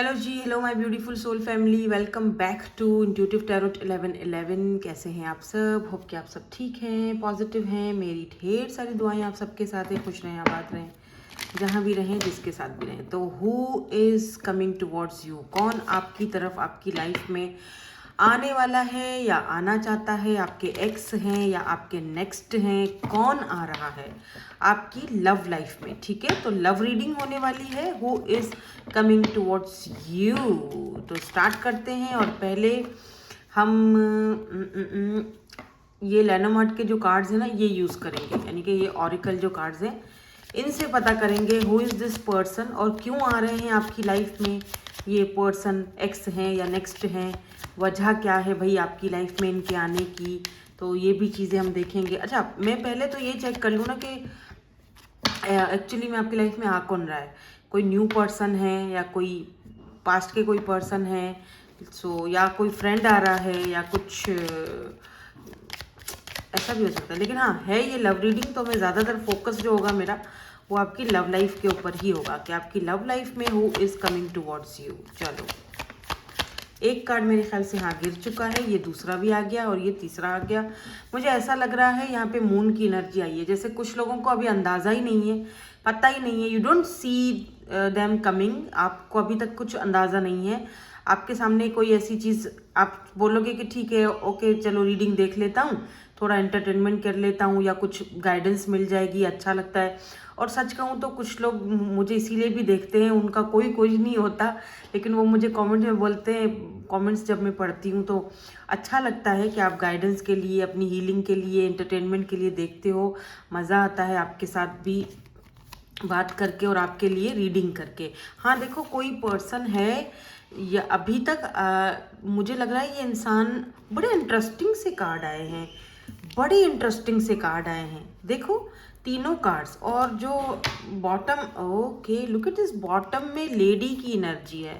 Hello ji, hello my beautiful soul family, welcome back to intuitive tarot 1111। कैसे हैं आप सब? होप कि आप सब ठीक हैं, पॉजिटिव हैं। मेरी ढेर सारी दुआएं आप सबके साथ हैं। खुश रहें, आबाद रहें, जहाँ भी रहें, जिसके साथ भी रहें। तो who is coming towards you? कौन आपकी तरफ, आपकी लाइफ में आने वाला है या आना चाहता है? आपके एक्स हैं या आपके नेक्स्ट हैं? कौन आ रहा है आपकी लव लाइफ में? ठीक है, तो लव रीडिंग होने वाली है। Who is coming towards you? तो स्टार्ट करते हैं। और पहले हम ये लेनोमार्ट के जो कार्ड्स हैं ना, ये यूज़ करेंगे, यानी कि ये ऑरिकल जो कार्ड्स हैं, इनसे पता करेंगे हु इज़ दिस पर्सन और क्यों आ रहे हैं आपकी लाइफ में। ये पर्सन एक्स हैं या नेक्स्ट हैं, वजह क्या है भाई आपकी लाइफ में इनके आने की, तो ये भी चीज़ें हम देखेंगे। अच्छा, मैं पहले तो ये चेक कर लूँ ना कि एक्चुअली में आपकी लाइफ में आ कौन रहा है। कोई न्यू पर्सन है या कोई पास्ट के कोई पर्सन है, या कोई फ्रेंड आ रहा है या कुछ ऐसा भी हो सकता है। लेकिन हाँ, है ये लव रीडिंग, तो मैं ज़्यादातर फोकस जो होगा मेरा वो आपकी लव लाइफ के ऊपर ही होगा कि आपकी लव लाइफ में who is coming towards you. चलो, एक कार्ड मेरे ख्याल से हाँ गिर चुका है, ये दूसरा भी आ गया और ये तीसरा आ गया। मुझे ऐसा लग रहा है यहाँ पे मून की एनर्जी आई है। जैसे कुछ लोगों को अभी अंदाज़ा ही नहीं है, पता ही नहीं है, you don't see them coming. आपको अभी तक कुछ अंदाज़ा नहीं है। आपके सामने कोई ऐसी चीज़, आप बोलोगे कि ठीक है, ओके, चलो रीडिंग देख लेता हूँ, थोड़ा एंटरटेनमेंट कर लेता हूँ या कुछ गाइडेंस मिल जाएगी, अच्छा लगता है। और सच कहूँ तो कुछ लोग मुझे इसीलिए भी देखते हैं, उनका कोई नहीं होता, लेकिन वो मुझे कमेंट में बोलते हैं। कमेंट्स जब मैं पढ़ती हूँ तो अच्छा लगता है कि आप गाइडेंस के लिए, अपनी हीलिंग के लिए, एंटरटेनमेंट के लिए देखते हो। मज़ा आता है आपके साथ भी बात करके और आपके लिए रीडिंग करके। हाँ देखो, कोई पर्सन है या अभी तक मुझे लग रहा है ये इंसान, बड़े इंटरेस्टिंग से कार्ड आए हैं, बड़े इंटरेस्टिंग से कार्ड आए हैं। देखो तीनों कार्ड्स, और जो bottom, okay look at this, bottom में लेडी की एनर्जी है।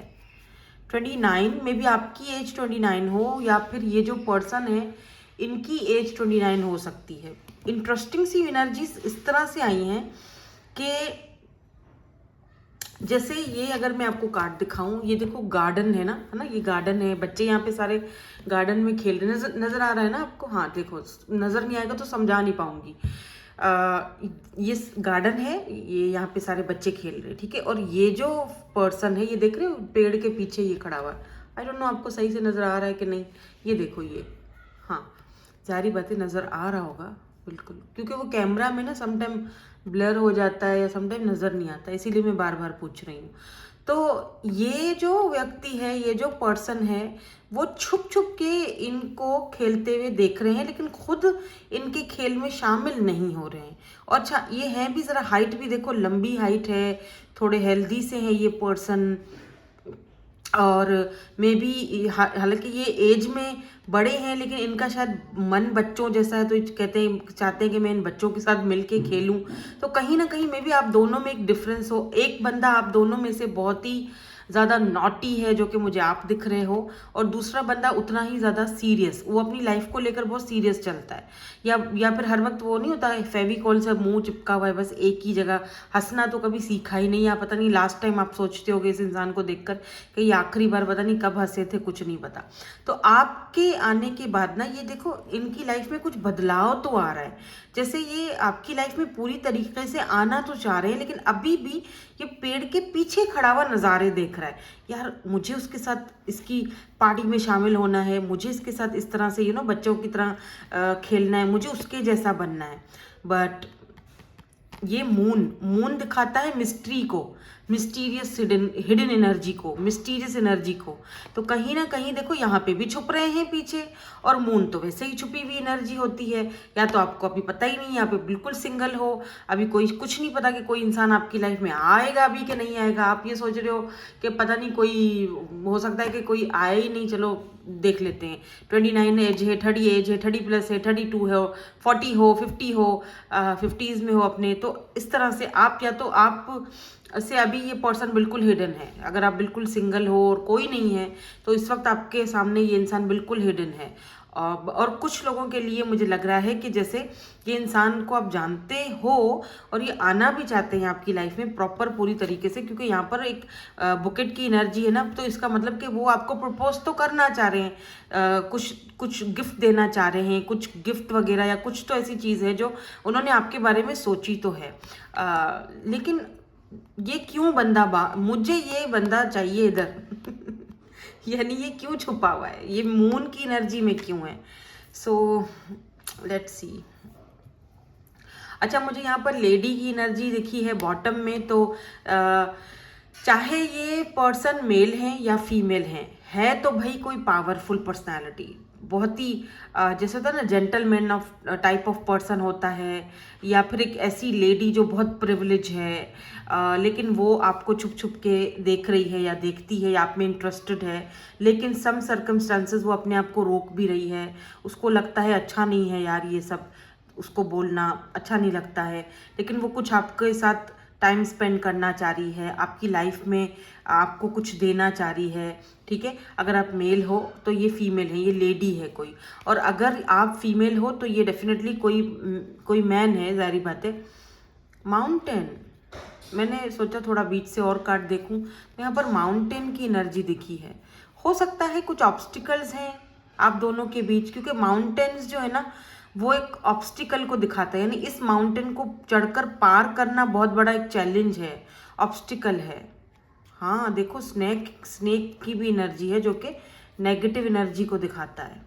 29 में भी आपकी एज 29 हो या फिर ये जो पर्सन है इनकी एज 29 हो सकती है। इंटरेस्टिंग सी एनर्जीज इस तरह से आई हैं कि जैसे ये, अगर मैं आपको कार्ड दिखाऊं, ये देखो गार्डन है ना, ये गार्डन है, बच्चे यहाँ पे सारे गार्डन में खेल रहे, नजर आ रहा है ना आपको? हाँ देखो, नजर नहीं आएगा तो समझा नहीं पाऊंगी। ये गार्डन है, ये यहाँ पे सारे बच्चे खेल रहे हैं, ठीक है। और ये जो पर्सन है, ये देख रहे हो पेड़ के पीछे ये खड़ा हुआ है। आई डोंट नो आपको सही से नजर आ रहा है कि नहीं। ये देखो ये, हाँ जारी बातें नजर आ रहा होगा बिल्कुल, क्योंकि वो कैमरा में ना समटाइम ब्लर हो जाता है या समटाइम नज़र नहीं आता, इसीलिए मैं बार बार पूछ रही हूँ। तो ये जो व्यक्ति है, ये जो पर्सन है, वो छुप छुप के इनको खेलते हुए देख रहे हैं, लेकिन खुद इनके खेल में शामिल नहीं हो रहे हैं। और अच्छा, ये है भी, ज़रा हाइट भी देखो, लंबी हाइट है, थोड़े हेल्दी से हैं ये पर्सन। और मे बी हालांकि ये एज में बड़े हैं, लेकिन इनका शायद मन बच्चों जैसा है, तो कहते हैं, चाहते हैं कि मैं इन बच्चों के साथ मिलके खेलूं। तो कहीं ना कहीं मे बी आप दोनों में एक डिफरेंस हो। एक बंदा आप दोनों में से बहुत ही ज़्यादा नॉटी है, जो कि मुझे आप दिख रहे हो, और दूसरा बंदा उतना ही ज़्यादा सीरियस, वो अपनी लाइफ को लेकर बहुत सीरियस चलता है। या फिर हर वक्त वो नहीं होता है फेविकॉल से मुंह चिपका हुआ है बस एक ही जगह, हंसना तो कभी सीखा ही नहीं। या पता नहीं लास्ट टाइम आप सोचते होगे इस इंसान को देखकर कि ये आखिरी बार पता नहीं कब हंसे थे, कुछ नहीं पता। तो आपके आने के बाद ना, ये देखो इनकी लाइफ में कुछ बदलाव तो आ रहा है। जैसे ये आपकी लाइफ में पूरी तरीके से आना तो चाह रहे हैं, लेकिन अभी भी ये पेड़ के पीछे खड़ा हुआ नज़ारे देख रहा है। यार मुझे उसके साथ इसकी पार्टी में शामिल होना है, मुझे इसके साथ इस तरह से बच्चों की तरह खेलना है, मुझे उसके जैसा बनना है। बट ये मून दिखाता है मिस्ट्री को, मिस्टीरियस हिडन एनर्जी को, मिस्टीरियस एनर्जी को। तो कहीं ना कहीं देखो यहाँ पे भी छुप रहे हैं पीछे, और मून तो वैसे ही छुपी हुई एनर्जी होती है। या तो आपको अभी पता ही नहीं, यहाँ पे बिल्कुल सिंगल हो, अभी कोई कुछ नहीं पता कि कोई इंसान आपकी लाइफ में आएगा अभी कि नहीं आएगा। आप ये सोच रहे हो कि पता नहीं, कोई हो सकता है कि कोई आए ही नहीं, चलो देख लेते हैं। 29 एज है, 30 एज है, 30+ है, 32 हो, 40 हो, 50 हो, 50s में हो अपने। तो इस तरह से आप, या तो आप से अभी ये पर्सन बिल्कुल हिडन है। अगर आप बिल्कुल सिंगल हो और कोई नहीं है, तो इस वक्त आपके सामने ये इंसान बिल्कुल हिडन है। और कुछ लोगों के लिए मुझे लग रहा है कि जैसे ये इंसान को आप जानते हो और ये आना भी चाहते हैं आपकी लाइफ में प्रॉपर पूरी तरीके से, क्योंकि यहाँ पर एक बुकेट की एनर्जी है ना, तो इसका मतलब कि वो आपको प्रपोज तो करना चाह रहे हैं, कुछ कुछ गिफ्ट देना चाह रहे हैं, कुछ गिफ्ट वगैरह या कुछ तो ऐसी चीज़ है जो उन्होंने आपके बारे में सोची तो है। लेकिन ये क्यों मुझे ये बंदा चाहिए इधर यानी ये क्यों छुपा हुआ है, ये मून की एनर्जी में क्यों है? So let's see. अच्छा, मुझे यहाँ पर लेडी की एनर्जी दिखी है बॉटम में, तो चाहे ये पर्सन मेल है या फीमेल है तो भाई कोई पावरफुल पर्सनालिटी, बहुत ही जैसे होता है ना gentleman of type of person होता है, या फिर एक ऐसी लेडी जो बहुत प्रिविलेज है, लेकिन वो आपको छुप छुप के देख रही है या देखती है या आप में इंटरेस्टेड है, लेकिन सम सर्कमस्टांसेस वो अपने आप को रोक भी रही है, उसको लगता है अच्छा नहीं है यार ये सब, उसको बोलना अच्छा नहीं लगता है, लेकिन वो कुछ आपके साथ टाइम स्पेंड करना चाह रही है, आपकी लाइफ में आपको कुछ देना चाह रही है, ठीक है। अगर आप मेल हो तो ये फीमेल है, ये लेडी है कोई, और अगर आप फीमेल हो तो ये डेफिनेटली कोई मैन है, जाहिर बात है। माउंटेन, मैंने सोचा थोड़ा बीच से और कार्ड देखूं, तो यहाँ पर माउंटेन की एनर्जी दिखी है। हो सकता है कुछ ऑब्स्टिकल्स हैं आप दोनों के बीच, क्योंकि माउंटेन्स जो है ना वो एक ऑब्स्टिकल को दिखाता है, यानी इस माउंटेन को चढ़कर पार करना बहुत बड़ा एक चैलेंज है, ऑब्स्टिकल है। हाँ देखो, स्नेक की भी एनर्जी है जो कि नेगेटिव एनर्जी को दिखाता है।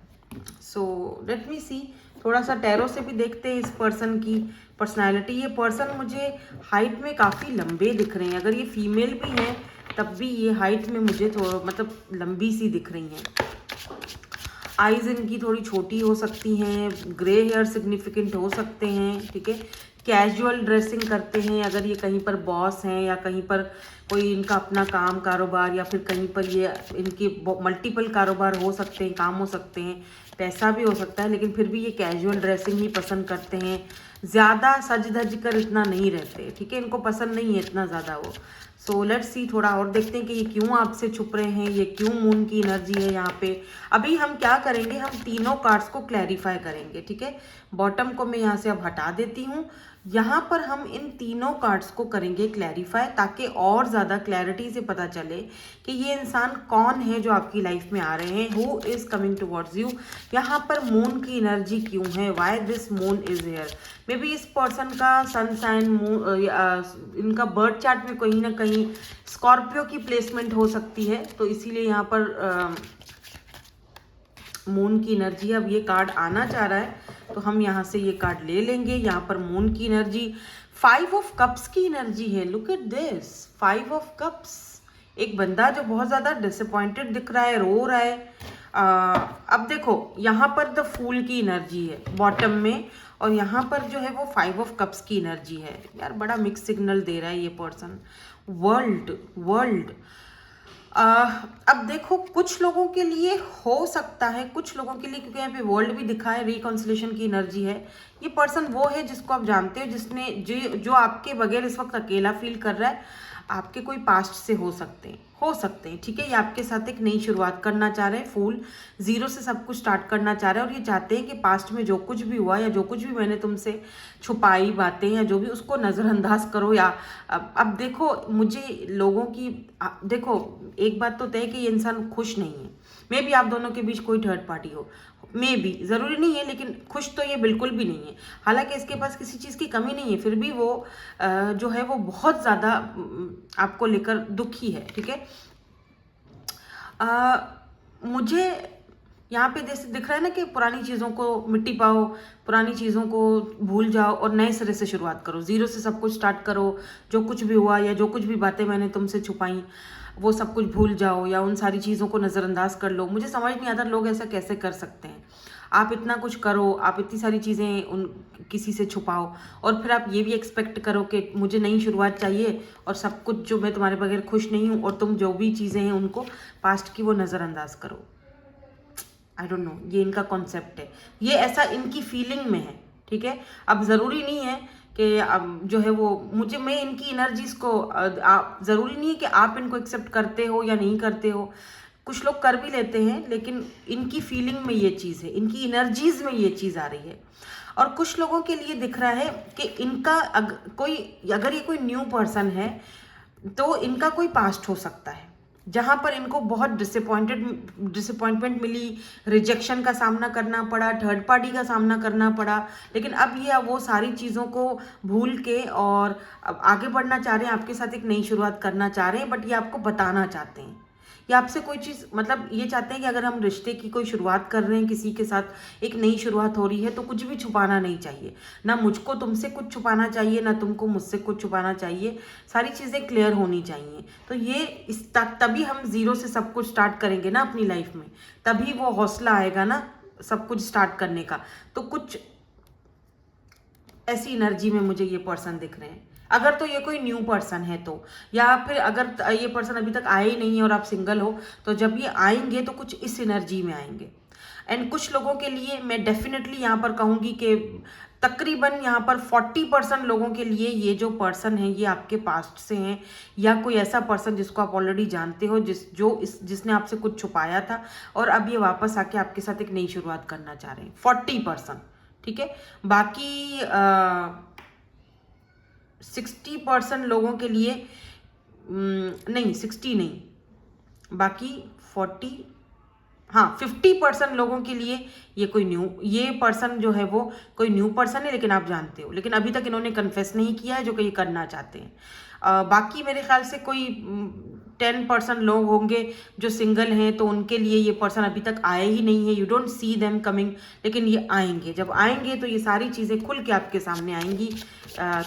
सो लेट मी सी, थोड़ा सा टैरो से भी देखते हैं इस पर्सन की पर्सनालिटी। ये पर्सन मुझे हाइट में काफ़ी लंबे दिख रहे हैं, अगर ये फीमेल भी हैं तब भी ये हाइट में मुझे थोड़ा मतलब लंबी सी दिख रही हैं। आईज इनकी थोड़ी छोटी हो सकती हैं, ग्रे हेयर सिग्निफिकेंट हो सकते हैं, ठीक है। कैजुअल ड्रेसिंग करते हैं, अगर ये कहीं पर बॉस हैं या कहीं पर कोई इनका अपना काम कारोबार, या फिर कहीं पर ये इनके मल्टीपल कारोबार हो सकते हैं, काम हो सकते हैं, पैसा भी हो सकता है, लेकिन फिर भी ये कैजुअल ड्रेसिंग ही पसंद करते हैं, ज़्यादा सज धज कर इतना नहीं रहते, ठीक है, इनको पसंद नहीं है इतना ज़्यादा वो। सो लेट्स सी, थोड़ा और देखते हैं कि ये क्यों आपसे छुप रहे हैं, ये क्यों मून की एनर्जी है यहाँ पे। अभी हम क्या करेंगे, हम तीनों कार्ड्स को क्लैरिफाई करेंगे, ठीक है। बॉटम को मैं यहाँ से अब हटा देती हूँ, यहाँ पर हम इन तीनों कार्ड्स को करेंगे क्लैरिफाई, ताकि और ज़्यादा क्लैरिटी से पता चले कि ये इंसान कौन है जो आपकी लाइफ में आ रहे हैं, who is coming towards you. यहाँ पर मून की एनर्जी क्यों है, why this moon is here. May be इस पर्सन का सन साइन इनका बर्थ चार्ट में कहीं ना कहीं स्कॉर्पियो की प्लेसमेंट हो सकती है, तो इसीलिए यहाँ पर मून की एनर्जी। अब ये कार्ड आना चाह रहा है तो हम यहाँ से ये कार्ड ले लेंगे। यहाँ पर मून की एनर्जी 5 ऑफ कप्स की एनर्जी है। Look at this, 5 of cups. एक बंदा जो बहुत ज़्यादा डिसअपॉइंटेड दिख रहा है, रो रहा है। अब देखो यहाँ पर द फूल की एनर्जी है बॉटम में, और यहाँ पर जो है वो 5 ऑफ कप्स की एनर्जी है। यार बड़ा मिक्स सिग्नल दे रहा है ये पर्सन। वर्ल्ड अब देखो, कुछ लोगों के लिए हो सकता है, कुछ लोगों के लिए, क्योंकि यहाँ पे वर्ल्ड भी दिखा है, रिकॉन्सिलेशन की एनर्जी है। ये पर्सन वो है जिसको आप जानते हो, जिसने जो आपके बगैर इस वक्त अकेला फील कर रहा है। आपके कोई पास्ट से हो सकते हैं, ठीक है। ये आपके साथ एक नई शुरुआत करना चाह रहे हैं, फूल जीरो से सब कुछ स्टार्ट करना चाह रहे हैं, और ये चाहते हैं कि पास्ट में जो कुछ भी हुआ या जो कुछ भी मैंने तुमसे छुपाई बातें या जो भी, उसको नज़रअंदाज करो। या अब देखो, मुझे लोगों की देखो, एक बात तो तय है कि ये इंसान खुश नहीं है। मे बी आप दोनों के बीच कोई थर्ड पार्टी हो, मे बी, ज़रूरी नहीं है, लेकिन खुश तो ये बिल्कुल भी नहीं है। हालांकि इसके पास किसी चीज़ की कमी नहीं है, फिर भी वो जो है वो बहुत ज़्यादा आपको लेकर दुखी है, ठीक है। मुझे यहाँ पे जैसे दिख रहा है ना कि पुरानी चीज़ों को मिट्टी पाओ, पुरानी चीज़ों को भूल जाओ और नए सिरे से शुरुआत करो, जीरो से सब कुछ स्टार्ट करो। जो कुछ भी हुआ या जो कुछ भी बातें मैंने तुमसे छुपाई वो सब कुछ भूल जाओ, या उन सारी चीज़ों को नज़रअंदाज कर लो। मुझे समझ नहीं आता लोग ऐसा कैसे कर सकते हैं। आप इतना कुछ करो, आप इतनी सारी चीज़ें किसी से छुपाओ, और फिर आप ये भी एक्सपेक्ट करो कि मुझे नई शुरुआत चाहिए, और सब कुछ जो मैं तुम्हारे बगैर खुश नहीं हूँ, और तुम जो भी चीज़ें हैं उनको पास्ट की वो नज़रअंदाज करो। आई डोंट नो, ये इनका कॉन्सेप्ट है, ये ऐसा इनकी फीलिंग में है, ठीक है। अब ज़रूरी नहीं है कि अब जो है वो मैं इनकी एनर्जीज़ को ज़रूरी नहीं है कि आप इनको एक्सेप्ट करते हो या नहीं करते हो। कुछ लोग कर भी लेते हैं, लेकिन इनकी फीलिंग में ये चीज़ है, इनकी एनर्जीज में ये चीज़ आ रही है। और कुछ लोगों के लिए दिख रहा है कि इनका अगर ये कोई न्यू पर्सन है तो इनका कोई पास्ट हो सकता है जहाँ पर इनको बहुत डिसअपॉइंटमेंट मिली, रिजेक्शन का सामना करना पड़ा, थर्ड पार्टी का सामना करना पड़ा, लेकिन अब ये वो सारी चीज़ों को भूल के और अब आगे बढ़ना चाह रहे हैं, आपके साथ एक नई शुरुआत करना चाह रहे हैं। बट ये आपको बताना चाहते हैं, या आपसे कोई चीज़, मतलब ये चाहते हैं कि अगर हम रिश्ते की कोई शुरुआत कर रहे हैं, किसी के साथ एक नई शुरुआत हो रही है, तो कुछ भी छुपाना नहीं चाहिए। ना मुझको तुमसे कुछ छुपाना चाहिए, ना तुमको मुझसे कुछ छुपाना चाहिए। सारी चीज़ें क्लियर होनी चाहिए। तो ये तभी हम ज़ीरो से सब कुछ स्टार्ट करेंगे ना अपनी लाइफ में, तभी वो हौसला आएगा ना सब कुछ स्टार्ट करने का। तो कुछ ऐसी एनर्जी में मुझे ये पर्सन दिख रहे हैं। अगर तो ये कोई न्यू पर्सन है तो, या फिर अगर ये पर्सन अभी तक आए ही नहीं है और आप सिंगल हो, तो जब ये आएंगे तो कुछ इस एनर्जी में आएंगे। एंड कुछ लोगों के लिए मैं डेफिनेटली यहाँ पर कहूँगी कि तकरीबन यहाँ पर 40% लोगों के लिए ये जो पर्सन है ये आपके पास्ट से हैं, या कोई ऐसा पर्सन जिसको आप ऑलरेडी जानते हो, जिसने आपसे कुछ छुपाया था और अब ये वापस आके आपके साथ एक नई शुरुआत करना चाह रहे हैं। 40%, ठीक है। बाकी 60% लोगों के लिए नहीं, 60 नहीं, बाकी 50% लोगों के लिए ये पर्सन जो है वो कोई न्यू पर्सन है, लेकिन आप जानते हो, लेकिन अभी तक इन्होंने कन्फेस नहीं किया है जो कि ये करना चाहते हैं। बाकी मेरे ख्याल से कोई 10% लोग होंगे जो सिंगल हैं, तो उनके लिए ये पर्सन अभी तक आए ही नहीं है। You don't see them coming, लेकिन ये आएंगे। जब आएंगे तो ये सारी चीज़ें खुल के आपके सामने आएंगी।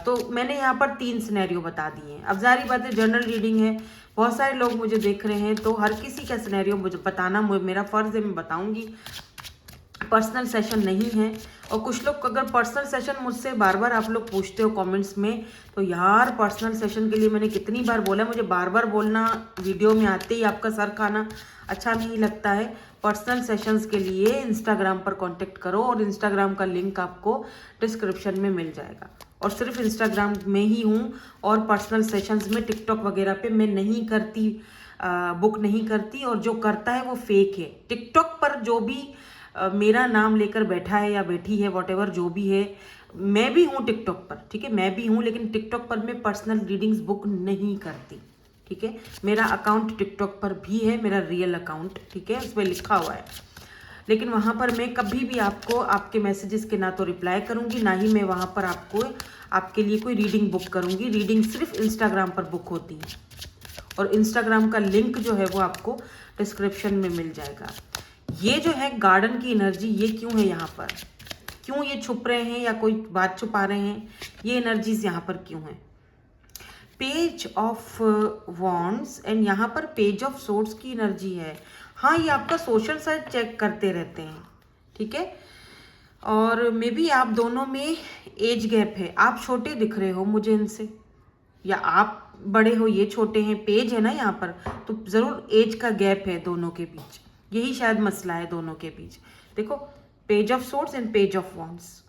तो मैंने यहाँ पर 3 सिनेरियो बता दिए हैं। अब जारी बात है, जनरल रीडिंग है, बहुत सारे लोग मुझे देख रहे हैं, तो हर किसी का सिनेरियो मुझे बताना मेरा फ़र्ज़ है, मैं बताऊँगी। पर्सनल सेशन नहीं है। और कुछ लोग अगर पर्सनल सेशन मुझसे बार बार आप लोग पूछते हो कमेंट्स में, तो यार पर्सनल सेशन के लिए मैंने कितनी बार बोला, मुझे बार बार बोलना, वीडियो में आते ही आपका सर खाना अच्छा नहीं लगता है। पर्सनल सेशंस के लिए इंस्टाग्राम पर कांटेक्ट करो, और इंस्टाग्राम का लिंक आपको डिस्क्रिप्शन में मिल जाएगा। और सिर्फ इंस्टाग्राम में ही हूँ, और पर्सनल सेशंस में टिकटॉक वगैरह पे मैं नहीं करती, बुक नहीं करती, और जो करता है वो फेक है। टिकटॉक पर जो भी मेरा नाम लेकर बैठा है या बैठी है, वॉटेवर जो भी है, मैं भी हूँ टिकटॉक पर, ठीक है, मैं भी हूँ, लेकिन टिकटॉक पर मैं पर्सनल रीडिंग्स बुक नहीं करती, ठीक है। मेरा अकाउंट टिकटॉक पर भी है, मेरा रियल अकाउंट, ठीक है, उस पर लिखा हुआ है, लेकिन वहाँ पर मैं कभी भी आपको आपके मैसेजेस के ना तो रिप्लाई करूँगी, ना ही मैं वहाँ पर आपके लिए कोई रीडिंग बुक करूँगी। रीडिंग सिर्फ इंस्टाग्राम पर बुक होती है, और इंस्टाग्राम का लिंक जो है वो आपको डिस्क्रिप्शन में मिल जाएगा। ये जो है गार्डन की एनर्जी, ये क्यों है यहाँ पर, क्यों ये छुप रहे हैं या कोई बात छुपा रहे हैं, ये एनर्जीज यहाँ पर क्यों है। पेज ऑफ वॉन्ड्स एंड यहाँ पर पेज ऑफ सोर्ड्स की एनर्जी है। हाँ, ये आपका सोशल साइड चेक करते रहते हैं, ठीक है। और मे बी आप दोनों में एज गैप है, आप छोटे दिख रहे हो मुझे इनसे, या आप बड़े हो, ये छोटे हैं, पेज है ना यहाँ पर, तो ज़रूर एज का गैप है दोनों के बीच, यही शायद मसला है दोनों के बीच। देखो, page of swords and page of wands.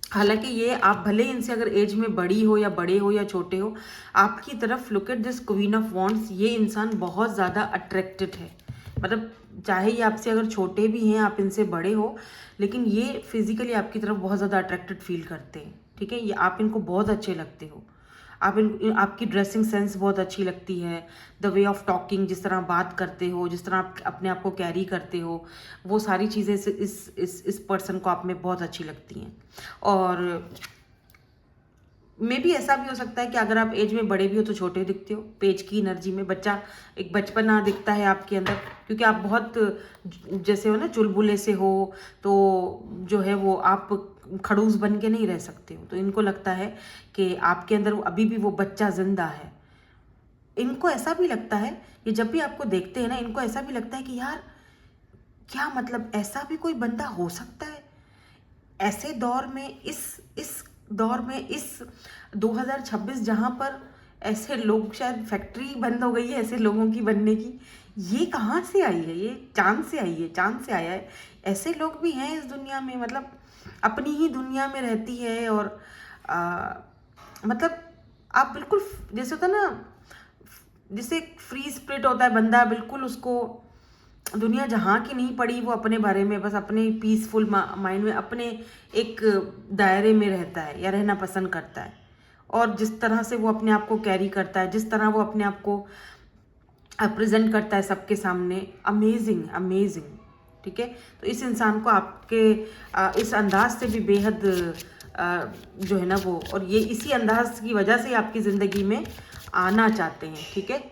हालांकि ये आप भले इनसे अगर एज में बड़ी हो या बड़े हो या छोटे हो, आपकी तरफ look at this queen of wands, ये इंसान बहुत ज़्यादा अट्रैक्टेड है। मतलब चाहे ये आपसे अगर छोटे भी हैं, आप इनसे बड़े हो, लेकिन ये फिजिकली आपकी तरफ बहुत ज़्यादा अट्रैक्टेड फील करते हैं, ठीक है। ये आप इनको बहुत अच्छे लगते हो, आपकी ड्रेसिंग सेंस बहुत अच्छी लगती है, द वे ऑफ टॉकिंग, जिस तरह बात करते हो, जिस तरह आप अपने आप को कैरी करते हो, वो सारी चीज़ें इस पर्सन को आप में बहुत अच्छी लगती हैं। और मे भी ऐसा भी हो सकता है कि अगर आप एज में बड़े भी हो तो छोटे दिखते हो। पेज की एनर्जी में एक बचपना दिखता है आपके अंदर, क्योंकि आप बहुत जैसे हो ना, चुलबुले से हो, तो जो है वो आप खड़ूस बन के नहीं रह सकते हो। तो इनको लगता है कि आपके अंदर अभी भी वो बच्चा जिंदा है। इनको ऐसा भी लगता है, ये जब भी आपको देखते हैं ना, इनको ऐसा भी लगता है कि यार क्या मतलब, ऐसा भी कोई बंदा हो सकता है ऐसे दौर में, इस दौर में, इस 2026 जहाँ पर ऐसे लोग, शायद फैक्ट्री बंद हो गई है ऐसे लोगों की बनने की। ये कहाँ से आई है, ये चांद से आई है, चांद से आया है। ऐसे लोग भी हैं इस दुनिया में, मतलब अपनी ही दुनिया में रहती है। और मतलब आप बिल्कुल जैसे होता ना, जिसे फ्री स्पिरिट होता है बंदा, बिल्कुल उसको दुनिया जहाँ की नहीं पड़ी, वो अपने बारे में बस अपने पीसफुल माइंड में अपने एक दायरे में रहता है या रहना पसंद करता है। और जिस तरह से वो अपने आप को कैरी करता है, जिस तरह वो अपने आप को प्रेजेंट करता है सबके सामने, अमेजिंग अमेजिंग। ठीक है, तो इस इंसान को आपके इस अंदाज से भी बेहद जो है ना वो, और ये इसी अंदाज की वजह से आपकी ज़िंदगी में आना चाहते हैं। ठीक है,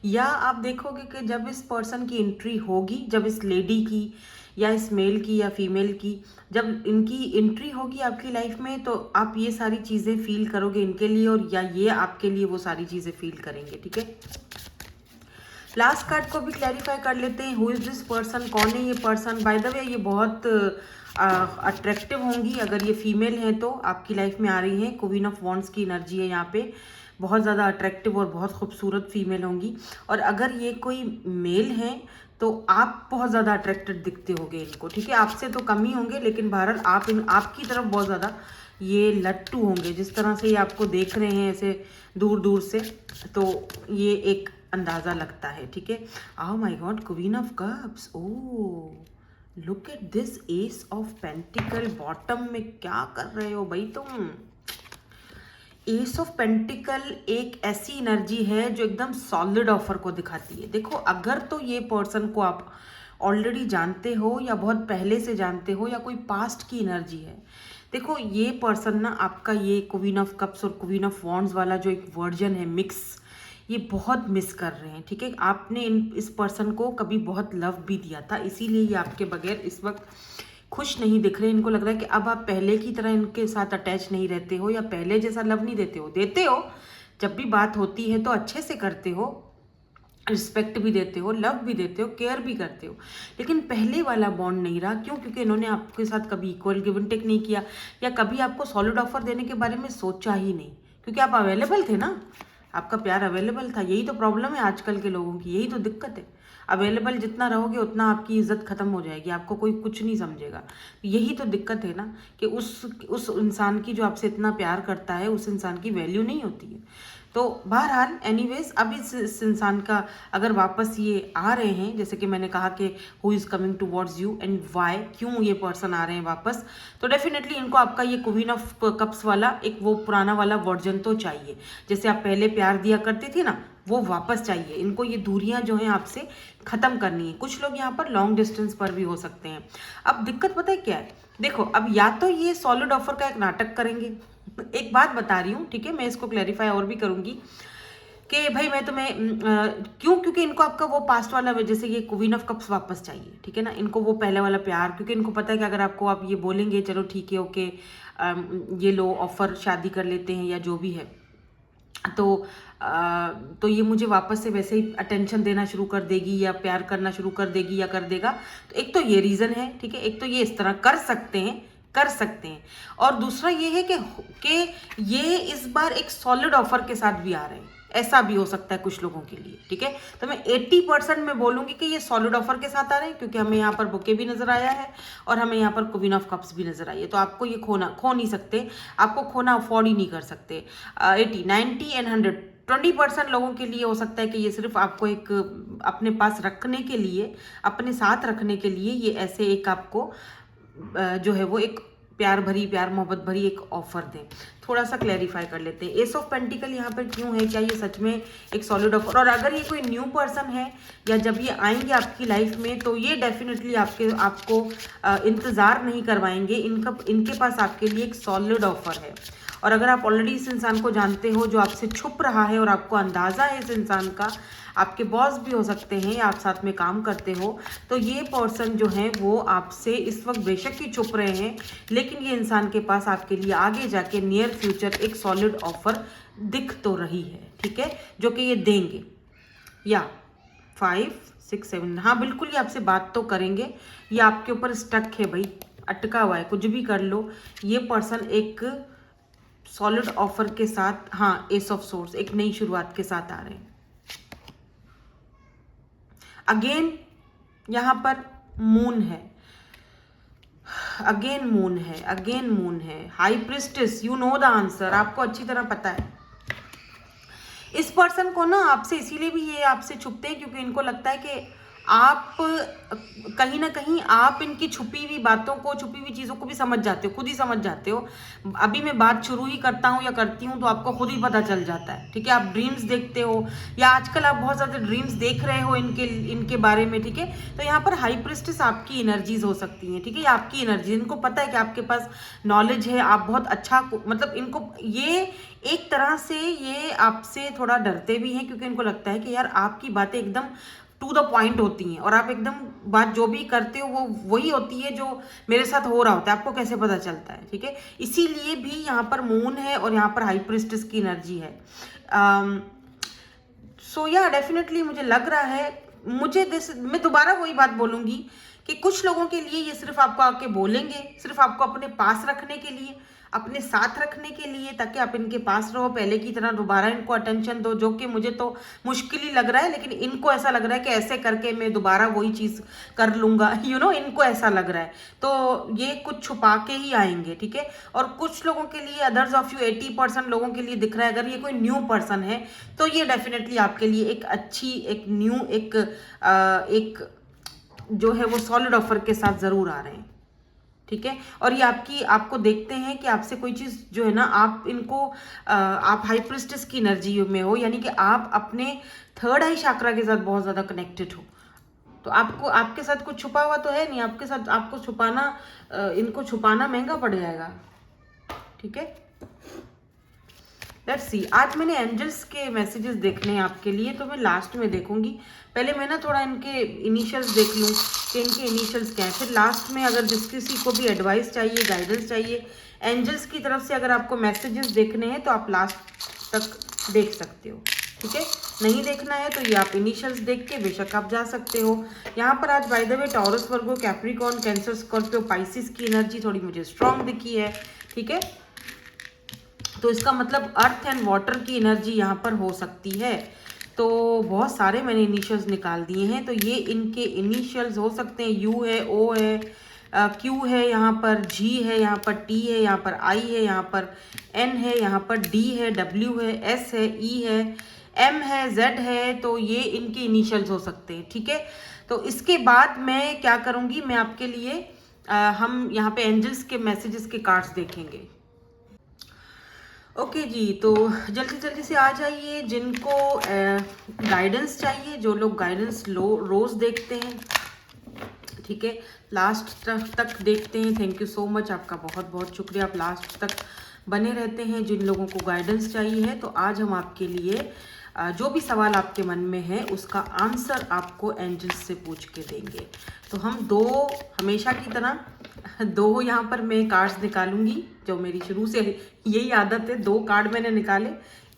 या आप देखोगे कि जब इस पर्सन की एंट्री होगी, जब इस लेडी की या इस मेल की या फीमेल की, जब इनकी एंट्री होगी आपकी लाइफ में, तो आप ये सारी चीज़ें फील करोगे इनके लिए, और या ये आपके लिए वो सारी चीज़ें फील करेंगे। ठीक है, लास्ट कार्ड को भी क्लैरिफाई कर लेते हैं। हु इज़ दिस पर्सन, कौन है ये पर्सन? बाय द वे ये बहुत अट्रैक्टिव होंगी, अगर ये फीमेल हैं तो आपकी लाइफ में आ रही हैं। क्वीन ऑफ वॉन्ड्स की एनर्जी है यहाँ पे, बहुत ज़्यादा अट्रैक्टिव और बहुत खूबसूरत फीमेल होंगी। और अगर ये कोई मेल हैं तो आप बहुत ज़्यादा अट्रैक्टेड दिखते होंगे इनको। ठीक है, आपसे तो कम ही होंगे, लेकिन बहरहाल आपकी तरफ बहुत ज़्यादा ये लट्टू होंगे। जिस तरह से ये आपको देख रहे हैं ऐसे दूर दूर से, तो ये एक अंदाज़ा लगता है। ठीक है, oh my God, queen of cups, oh look at this, S of pentacle bottom में क्या कर रहे हो भाई तुम? एस ऑफ पेंटिकल एक ऐसी एनर्जी है जो एकदम सॉलिड ऑफर को दिखाती है। देखो, अगर तो ये पर्सन को आप ऑलरेडी जानते हो या बहुत पहले से जानते हो, या कोई पास्ट की एनर्जी है। देखो, ये पर्सन ना आपका ये क्वीन ऑफ कप्स और क्वीन ऑफ वॉन्ड्स वाला जो एक वर्जन है मिक्स, ये बहुत मिस कर रहे हैं। ठीक है, आपने इस पर्सन को कभी बहुत लव भी दिया था, इसीलिए ये आपके बगैर इस वक्त खुश नहीं दिख रहे। इनको लग रहा है कि अब आप पहले की तरह इनके साथ अटैच नहीं रहते हो, या पहले जैसा लव नहीं देते हो। जब भी बात होती है तो अच्छे से करते हो, रिस्पेक्ट भी देते हो, लव भी देते हो, केयर भी करते हो, लेकिन पहले वाला बॉन्ड नहीं रहा। क्यों? क्योंकि इन्होंने आपके साथ कभी इक्वल गिव एंड टेक नहीं किया, या कभी आपको सॉलिड ऑफर देने के बारे में सोचा ही नहीं, क्योंकि आप अवेलेबल थे ना, आपका प्यार अवेलेबल था। यही तो प्रॉब्लम है आजकल के लोगों की, यही तो दिक्कत है। अवेलेबल जितना रहोगे उतना आपकी इज्जत खत्म हो जाएगी, आपको कोई कुछ नहीं समझेगा। यही तो दिक्कत है ना, कि उस इंसान की जो आपसे इतना प्यार करता है, उस इंसान की वैल्यू नहीं होती है। तो बहरहाल एनीवेज, अब इस इंसान का अगर वापस ये आ रहे हैं, जैसे कि मैंने कहा कि who is coming towards you and why, क्यों ये पर्सन आ रहे हैं वापस, तो डेफिनेटली इनको आपका ये क्वीन ऑफ कप्स वाला एक वो पुराना वाला वर्जन तो चाहिए। जैसे आप पहले प्यार दिया करते थे ना, वो वापस चाहिए इनको। ये दूरियां जो हैं आपसे ख़त्म करनी है। कुछ लोग यहाँ पर लॉन्ग डिस्टेंस पर भी हो सकते हैं। अब दिक्कत पता है क्या है? देखो, अब या तो ये सॉलिड ऑफर का एक नाटक करेंगे। एक बात बता रही हूँ, ठीक है, मैं इसको क्लैरिफाई और भी करूँगी कि भाई मैं तुम्हें क्यों, क्योंकि इनको आपका वो पास्ट वाला, जैसे ये क्वीन ऑफ कप्स वापस चाहिए। ठीक है ना, इनको वो पहले वाला प्यार, क्योंकि इनको पता है कि अगर आपको आप ये बोलेंगे चलो ठीक है ओके, ये लो ऑफर, शादी कर लेते हैं या जो भी है, तो ये मुझे वापस से वैसे ही अटेंशन देना शुरू कर देगी या प्यार करना शुरू कर देगी या कर देगा। तो एक तो ये रीज़न है, ठीक है, एक तो ये इस तरह कर सकते हैं, और दूसरा ये है कि ये इस बार एक सॉलिड ऑफर के साथ भी आ रहे हैं। ऐसा भी हो सकता है कुछ लोगों के लिए। ठीक है, तो मैं 80% में बोलूंगी कि ये सॉलिड ऑफर के साथ आ रहे हैं, क्योंकि हमें यहाँ पर बुके भी नजर आया है और हमें यहाँ पर क्वीन ऑफ कप्स भी नजर आई है। तो आपको ये खो नहीं सकते, आपको खोना अफोर्ड ही नहीं कर सकते। 80, 90 एंड 100, 20% लोगों के लिए हो सकता है कि ये सिर्फ आपको एक अपने पास रखने के लिए, अपने साथ रखने के लिए, ये ऐसे एक आपको जो है वो एक प्यार मोहब्बत भरी एक ऑफर दें। थोड़ा सा क्लैरिफाई कर लेते हैं, एस ऑफ पेंटिकल यहाँ पर क्यों है? क्या ये सच में एक सॉलिड ऑफर? और अगर ये कोई न्यू पर्सन है या जब ये आएंगे आपकी लाइफ में, तो ये डेफिनेटली आपको इंतज़ार नहीं करवाएंगे। इनके पास आपके लिए एक सॉलिड ऑफर है। और अगर आप ऑलरेडी इस इंसान को जानते हो जो आपसे छुप रहा है और आपको अंदाज़ा है इस इंसान का, आपके बॉस भी हो सकते हैं या आप साथ में काम करते हो, तो ये पर्सन जो है वो आपसे इस वक्त बेशक ही छुप रहे हैं, लेकिन ये इंसान के पास आपके लिए आगे जाके नियर फ्यूचर एक सॉलिड ऑफर दिख तो रही है। ठीक है, जो कि ये देंगे। या 5, 6, 7, हाँ बिल्कुल, ये आपसे बात तो करेंगे। ये आपके ऊपर स्टक है भाई, अटका हुआ है, कुछ भी कर लो। ये पर्सन एक सॉलिड ऑफर के साथ, हाँ, एस ऑफ सोर्स, एक नई शुरुआत के साथ आ रहे हैं। अगेन यहां पर मून है, अगेन मून है, high priestess, you know the answer, आपको अच्छी तरह पता है। इस पर्सन को ना आपसे इसीलिए भी ये आपसे छुपते हैं क्योंकि इनको लगता है कि आप कहीं ना कहीं आप इनकी छुपी हुई बातों को, छुपी हुई चीज़ों को भी समझ जाते हो, खुद ही समझ जाते हो। अभी मैं बात शुरू ही करता हूँ या करती हूँ तो आपको खुद ही पता चल जाता है, ठीक है। आप ड्रीम्स देखते हो या आजकल आप बहुत ज़्यादा ड्रीम्स देख रहे हो इनके बारे में, ठीक है। तो यहाँ पर हाई प्रिस्टेस आपकी एनर्जीज हो सकती हैं, ठीक है। ये आपकी एनर्जी, इनको पता है कि आपके पास नॉलेज है, आप बहुत अच्छा, मतलब इनको ये एक तरह से ये आपसे थोड़ा डरते भी हैं क्योंकि इनको लगता है कि यार आपकी बातें एकदम टू द पॉइंट होती हैं और आप एकदम बात जो भी करते हो वो वही होती है जो मेरे साथ हो रहा होता है, आपको कैसे पता चलता है, ठीक है। इसीलिए भी यहाँ पर मून है और यहाँ पर हाई प्रिस्टेस की एनर्जी है। सो या डेफिनेटली मुझे लग रहा है, मैं दोबारा वही बात बोलूंगी कि कुछ लोगों के लिए ये सिर्फ आपको आके बोलेंगे, सिर्फ आपको अपने पास रखने के लिए, अपने साथ रखने के लिए, ताकि आप इनके पास रहो, पहले की तरह दोबारा इनको अटेंशन दो, जो कि मुझे तो मुश्किल ही लग रहा है, लेकिन इनको ऐसा लग रहा है कि ऐसे करके मैं दोबारा वही चीज़ कर लूँगा, इनको ऐसा लग रहा है। तो ये कुछ छुपा के ही आएंगे, ठीक है। और कुछ लोगों के लिए, अदर्स ऑफ यू 80% लोगों के लिए दिख रहा है, अगर ये कोई न्यू पर्सन है तो ये डेफिनेटली आपके लिए एक अच्छी, एक न्यू, एक जो है वो सॉलिड ऑफर के साथ ज़रूर आ रहे हैं, ठीक है। और ये आपको देखते हैं कि आपसे कोई चीज़ जो है ना, आप हाई प्रिस्टेस की एनर्जी में हो, यानी कि आप अपने थर्ड आई चक्रा के साथ बहुत ज़्यादा कनेक्टेड हो। तो आपके साथ कुछ छुपा हुआ तो है नहीं, आपके साथ आपको इनको छुपाना महंगा पड़ जाएगा, ठीक है। लेट्स सी, आज मैंने एंजल्स के मैसेजेस देखने हैं आपके लिए, तो मैं लास्ट में देखूंगी। पहले मैं ना थोड़ा इनके इनिशियल्स देख लूँ कि इनके इनिशियल्स क्या हैं, फिर लास्ट में अगर किसी को भी एडवाइस चाहिए, गाइडेंस चाहिए एंजल्स की तरफ से, अगर आपको मैसेजेस देखने हैं तो आप लास्ट तक देख सकते हो, ठीक है। नहीं देखना है तो ये आप इनिशियल्स देख के बेशक आप जा सकते हो। यहाँ पर आज by the way taurus, Virgo, Capricorn, cancer, Scorpio, Pisces की एनर्जी थोड़ी मुझे स्ट्रांग दिखी है, ठीक है। तो इसका मतलब अर्थ एंड वाटर की एनर्जी यहाँ पर हो सकती है। तो बहुत सारे मैंने इनिशियल्स निकाल दिए हैं, तो ये इनके इनिशियल्स हो सकते हैं। यू है, ओ है, क्यू है, यहाँ पर जी है, यहाँ पर टी है, यहाँ पर आई है, यहाँ पर एन है, यहाँ पर डी है, डब्ल्यू है, एस है, ई है, एम है, जेड है। तो ये इनके इनिशियल्स हो सकते हैं, ठीक है। तो इसके बाद मैं क्या करूँगी, मैं आपके लिए हम यहाँ पे एंजल्स के मैसेजेस के कार्ड्स देखेंगे। ओके जी, तो जल्दी जल्दी से आ जाइए जिनको गाइडेंस चाहिए, जो लोग गाइडेंस रोज़ देखते हैं, ठीक है, लास्ट तक देखते हैं। थैंक यू सो मच, आपका बहुत बहुत शुक्रिया, आप लास्ट तक बने रहते हैं। जिन लोगों को गाइडेंस चाहिए है, तो आज हम आपके लिए जो भी सवाल आपके मन में है उसका आंसर आपको एंजल्स से पूछ के देंगे। तो हम हमेशा की तरह दो यहाँ पर मैं कार्ड्स निकालूंगी, जो मेरी शुरू से यही आदत है, 2 कार्ड मैंने निकाले,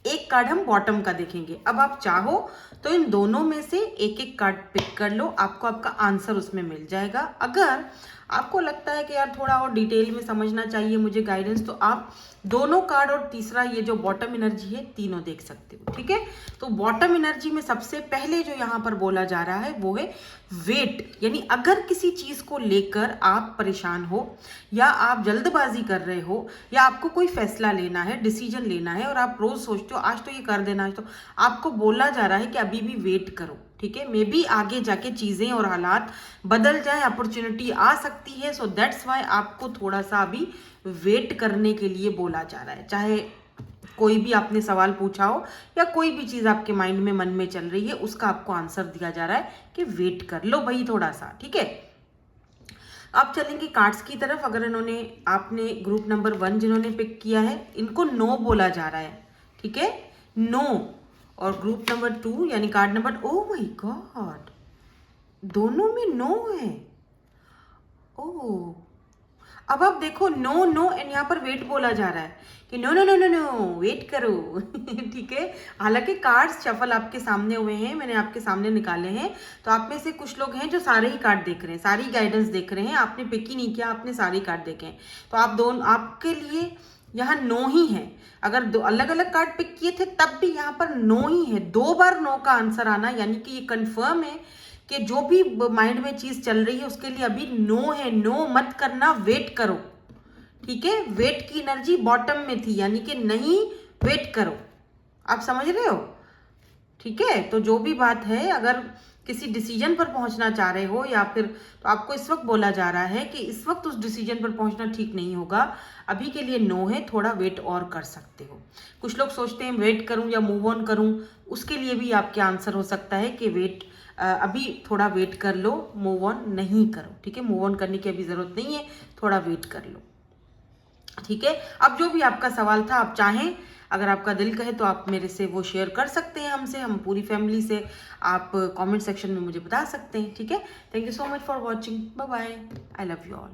एक कार्ड हम बॉटम का देखेंगे। अब आप चाहो तो इन दोनों में से एक एक कार्ड पिक कर लो, आपको आपका आंसर उसमें मिल जाएगा। अगर आपको लगता है कि यार थोड़ा और डिटेल में समझना चाहिए मुझे गाइडेंस, तो आप दोनों कार्ड और तीसरा ये जो बॉटम एनर्जी है, तीनों देख सकते हो, ठीक है। तो बॉटम एनर्जी में सबसे पहले जो यहाँ पर बोला जा रहा है वो है वेट, यानी अगर किसी चीज को लेकर आप परेशान हो या आप जल्दबाजी कर रहे हो या आपको कोई फैसला लेना है, डिसीजन लेना है और आप रोज सोचते हो आज तो ये कर देना है, तो आपको बोला जा रहा है कि अभी भी वेट करो, ठीक है। मे बी आगे जाके चीजें और हालात बदल जाए, अपॉर्चुनिटी आ सकती है। सो दैट्स वाई आपको थोड़ा सा अभी वेट करने के लिए बोला जा रहा है। चाहे कोई भी आपने सवाल पूछा हो या कोई भी चीज़ आपके माइंड में, मन में चल रही है, उसका आपको आंसर दिया जा रहा है कि वेट कर लो भाई थोड़ा सा, ठीक है। अब चलेंगे कार्ड्स की तरफ। अगर आपने ग्रुप नंबर 1 जिन्होंने पिक किया है, इनको नो बोला जा रहा है, ठीक है, नो। और ग्रुप नंबर 2 यानी card number, oh my God, दोनों में नो है। ओह, अब आप देखो, नो नो एंड यहाँ पर वेट बोला जा रहा है कि no no no no no wait करो ठीक है। हालांकि कार्ड्स शफल आपके सामने हुए हैं, मैंने आपके सामने निकाले हैं, तो आप में से कुछ लोग हैं जो सारे ही कार्ड देख रहे हैं, सारी गाइडेंस देख रहे हैं, आपने पिक ही नहीं किया, आपने सारे कार्ड देखे हैं। तो आपके लिए यहाँ नो ही है। अगर 2 अलग अलग कार्ड पिक किए थे तब भी यहाँ पर नो ही है, 2 बार नो का आंसर आना, यानी कि ये कंफर्म है कि जो भी माइंड में चीज चल रही है उसके लिए अभी नो है। नो मत करना, वेट करो, ठीक है। वेट की एनर्जी बॉटम में थी, यानी कि नहीं, वेट करो, आप समझ रहे हो। ठीक है। तो जो भी बात है, अगर किसी डिसीजन पर पहुंचना चाह रहे हो या फिर, तो आपको इस वक्त बोला जा रहा है कि इस वक्त उस डिसीजन पर पहुंचना ठीक नहीं होगा, अभी के लिए नो है, थोड़ा वेट और कर सकते हो। कुछ लोग सोचते हैं वेट करूं या मूव ऑन करूं, उसके लिए भी आपके आंसर हो सकता है कि वेट, अभी थोड़ा वेट कर लो, मूव ऑन नहीं करो। ठीक है, मूव ऑन करने की अभी जरूरत नहीं है, थोड़ा वेट कर लो। ठीक है, अब जो भी आपका सवाल था, आप चाहें, अगर आपका दिल कहे तो आप मेरे से वो शेयर कर सकते हैं हमसे, हम पूरी फैमिली से, आप कमेंट सेक्शन में मुझे बता सकते हैं। ठीक है, thank you so much for watching, bye bye, I love you all.